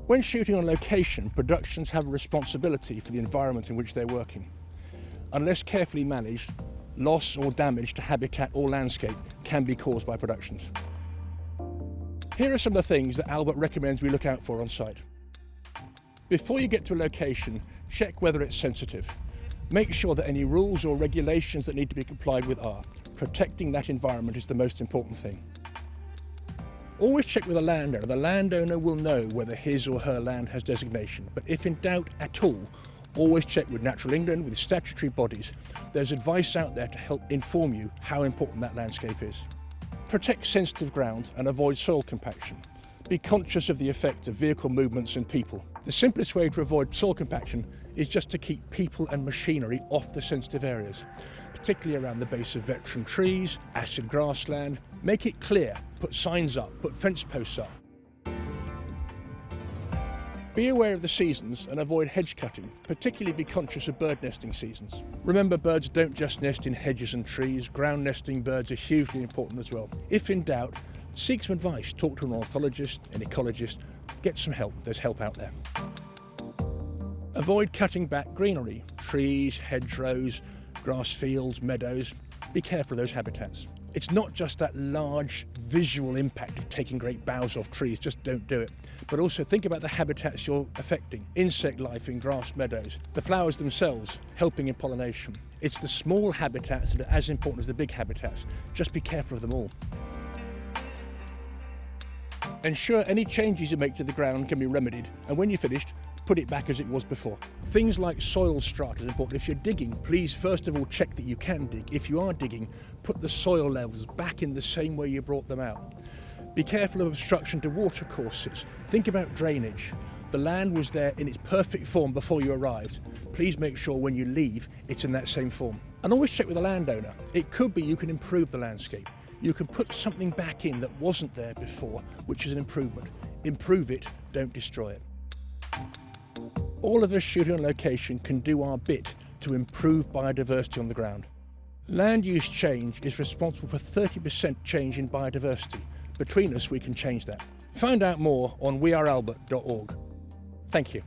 When shooting on location, productions have a responsibility for the environment in which they're working. Unless carefully managed, loss or damage to habitat or landscape can be caused by productions. Here are some of the things that Albert recommends we look out for on site. Before you get to a location, check whether it's sensitive. Make sure that any rules or regulations that need to be complied with are. Protecting that environment is the most important thing. Always check with the landowner. The landowner will know whether his or her land has designation, but if in doubt at all, always check with Natural England, with statutory bodies. There's advice out there to help inform you how important that landscape is. Protect sensitive ground and avoid soil compaction. Be conscious of the effect of vehicle movements and people. The simplest way to avoid soil compaction is just to keep people and machinery off the sensitive areas, particularly around the base of veteran trees, acid grassland. Make it clear, put signs up, put fence posts up. Be aware of the seasons and avoid hedge cutting, particularly be conscious of bird nesting seasons. Remember, birds don't just nest in hedges and trees, ground nesting birds are hugely important as well. If in doubt, seek some advice, talk to an ornithologist, an ecologist, get some help, there's help out there. Avoid cutting back greenery, trees, hedgerows, grass fields, meadows. Be careful of those habitats. It's not just that large visual impact of taking great boughs off trees, just don't do it. But also think about the habitats you're affecting. Insect life in grass meadows, the flowers themselves helping in pollination. It's the small habitats that are as important as the big habitats. Just be careful of them all. Ensure any changes you make to the ground can be remedied, and when you're finished, put it back as it was before. Things like soil strata is important. If you're digging, please first of all check that you can dig. If you are digging, put the soil levels back in the same way you brought them out. Be careful of obstruction to water courses. Think about drainage. The land was there in its perfect form before you arrived. Please make sure when you leave, it's in that same form. And always check with the landowner. It could be you can improve the landscape. You can put something back in that wasn't there before, which is an improvement. Improve it, don't destroy it. All of us shooting on location can do our bit to improve biodiversity on the ground. Land use change is responsible for 30% change in biodiversity. Between us, we can change that. Find out more on wearealbert.org. Thank you.